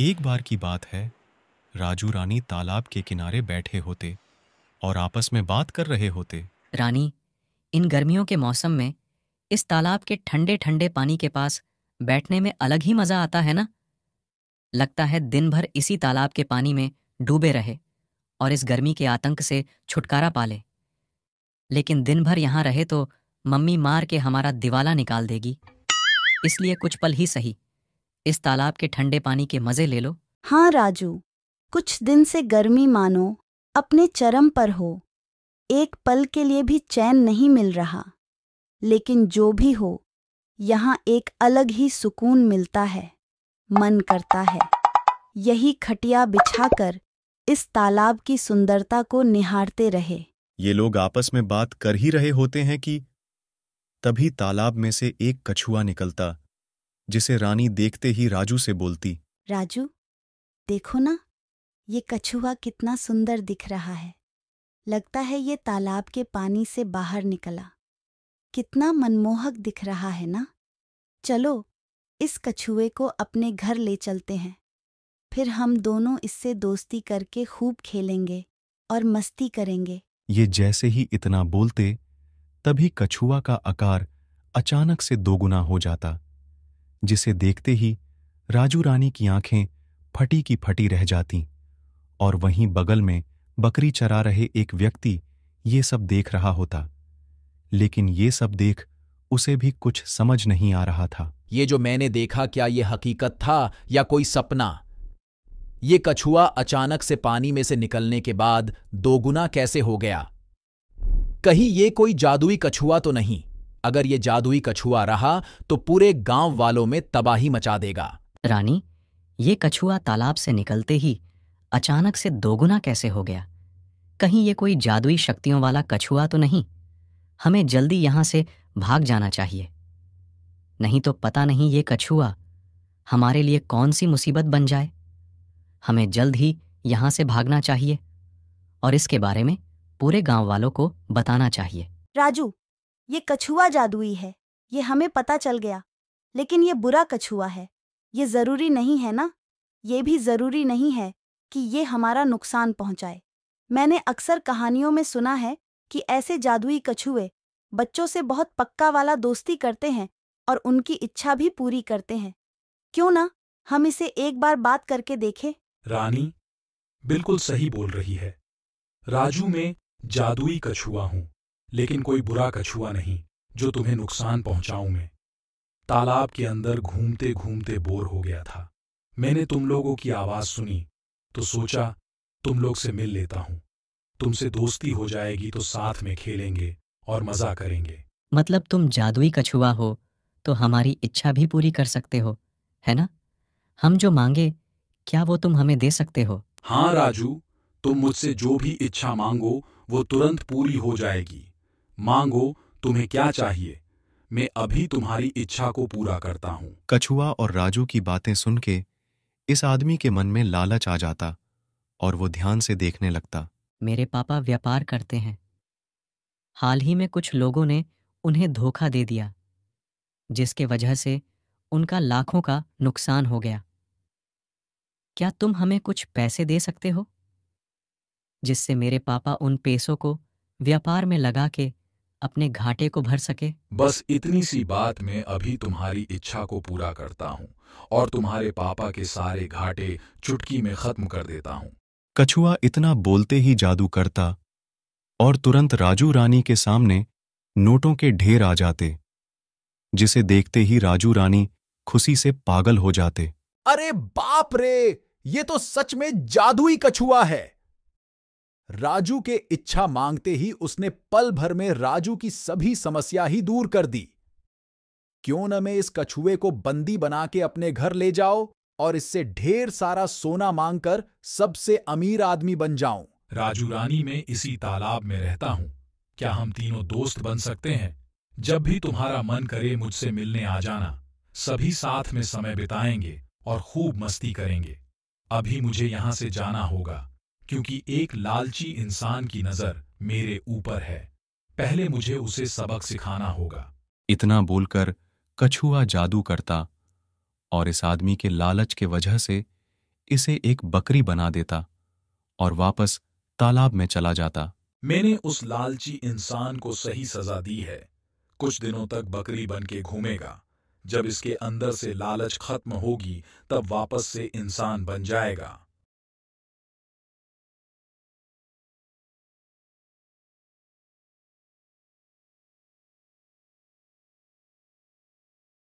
एक बार की बात है, राजू रानी तालाब के किनारे बैठे होते और आपस में बात कर रहे होते। रानी, इन गर्मियों के मौसम में इस तालाब के ठंडे ठंडे पानी के पास बैठने में अलग ही मजा आता है ना। लगता है दिन भर इसी तालाब के पानी में डूबे रहे और इस गर्मी के आतंक से छुटकारा पाले। लेकिन दिन भर यहाँ रहे तो मम्मी मार के हमारा दिवाला निकाल देगी। इसलिए कुछ पल ही सही इस तालाब के ठंडे पानी के मजे ले लो। हाँ राजू, कुछ दिन से गर्मी मानो अपने चरम पर हो। एक पल के लिए भी चैन नहीं मिल रहा। लेकिन जो भी हो, यहाँ एक अलग ही सुकून मिलता है। मन करता है यही खटिया बिछाकर इस तालाब की सुंदरता को निहारते रहे। ये लोग आपस में बात कर ही रहे होते हैं कि तभी तालाब में से एक कछुआ निकलता, जिसे रानी देखते ही राजू से बोलती, राजू, देखो ना, ये कछुआ कितना सुंदर दिख रहा है। लगता है ये तालाब के पानी से बाहर निकला। कितना मनमोहक दिख रहा है ना। चलो, इस कछुए को अपने घर ले चलते हैं। फिर हम दोनों इससे दोस्ती करके खूब खेलेंगे और मस्ती करेंगे। ये जैसे ही इतना बोलते, तभी कछुआ का आकार अचानक से दोगुना हो जाता, जिसे देखते ही राजू रानी की आंखें फटी की फटी रह जातीं और वहीं बगल में बकरी चरा रहे एक व्यक्ति ये सब देख रहा होता। लेकिन ये सब देख उसे भी कुछ समझ नहीं आ रहा था। ये जो मैंने देखा, क्या ये हकीकत था या कोई सपना? ये कछुआ अचानक से पानी में से निकलने के बाद दोगुना कैसे हो गया? कहीं ये कोई जादुई कछुआ तो नहीं? अगर ये जादुई कछुआ रहा तो पूरे गांव वालों में तबाही मचा देगा। रानी, ये कछुआ तालाब से निकलते ही अचानक से दोगुना कैसे हो गया? कहीं ये कोई जादुई शक्तियों वाला कछुआ तो नहीं? हमें जल्दी यहाँ से भाग जाना चाहिए, नहीं तो पता नहीं ये कछुआ हमारे लिए कौन सी मुसीबत बन जाए। हमें जल्द ही यहाँ से भागना चाहिए और इसके बारे में पूरे गांव वालों को बताना चाहिए। राजू, ये कछुआ जादुई है, ये हमें पता चल गया। लेकिन ये बुरा कछुआ है। ये जरूरी नहीं है ना, ये भी जरूरी नहीं है कि ये हमारा नुकसान पहुंचाए। मैंने अक्सर कहानियों में सुना है कि ऐसे जादुई कछुए बच्चों से बहुत पक्का वाला दोस्ती करते हैं और उनकी इच्छा भी पूरी करते हैं। क्यों ना हम इसे एक बार बात करके देखें? रानी बिल्कुल सही बोल रही है। राजू में जादुई कछुआ हूं, लेकिन कोई बुरा कछुआ नहीं जो तुम्हें नुकसान पहुंचाऊं मैं। तालाब के अंदर घूमते घूमते बोर हो गया था। मैंने तुम लोगों की आवाज सुनी तो सोचा तुम लोग से मिल लेता हूं। तुमसे दोस्ती हो जाएगी तो साथ में खेलेंगे और मजा करेंगे। मतलब तुम जादुई कछुआ हो तो हमारी इच्छा भी पूरी कर सकते हो, है ना? हम जो मांगे क्या वो तुम हमें दे सकते हो? हाँ राजू, तुम मुझसे जो भी इच्छा मांगो वो तुरंत पूरी हो जाएगी। मांगो, तुम्हें क्या चाहिए, मैं अभी तुम्हारी इच्छा को पूरा करता हूं। कछुआ और राजू की बातें सुन के इस आदमी के मन में लालच आ जाता और वो ध्यान से देखने लगता। मेरे पापा व्यापार करते हैं। हाल ही में कुछ लोगों ने उन्हें धोखा दे दिया, जिसके वजह से उनका लाखों का नुकसान हो गया। क्या तुम हमें कुछ पैसे दे सकते हो, जिससे मेरे पापा उन पैसों को व्यापार में लगा के अपने घाटे को भर सके? बस इतनी सी बात में अभी तुम्हारी इच्छा को पूरा करता हूं और तुम्हारे पापा के सारे घाटे चुटकी में खत्म कर देता हूं। कछुआ इतना बोलते ही जादू करता और तुरंत राजू रानी के सामने नोटों के ढेर आ जाते, जिसे देखते ही राजू रानी खुशी से पागल हो जाते। अरे बाप रे, ये तो सच में जादुई कछुआ है। राजू के इच्छा मांगते ही उसने पल भर में राजू की सभी समस्या ही दूर कर दी। क्यों न मैं इस कछुए को बंदी बना के अपने घर ले जाओ और इससे ढेर सारा सोना मांगकर सबसे अमीर आदमी बन जाऊं। राजू रानी, मैं इसी तालाब में रहता हूं। क्या हम तीनों दोस्त बन सकते हैं? जब भी तुम्हारा मन करे मुझसे मिलने आ जाना। सभी साथ में समय बिताएंगे और खूब मस्ती करेंगे। अभी मुझे यहां से जाना होगा, क्योंकि एक लालची इंसान की नजर मेरे ऊपर है। पहले मुझे उसे सबक सिखाना होगा। इतना बोलकर कछुआ जादू करता और इस आदमी के लालच के वजह से इसे एक बकरी बना देता और वापस तालाब में चला जाता। मैंने उस लालची इंसान को सही सजा दी है। कुछ दिनों तक बकरी बन के घूमेगा। जब इसके अंदर से लालच खत्म होगी तब वापस से इंसान बन जाएगा।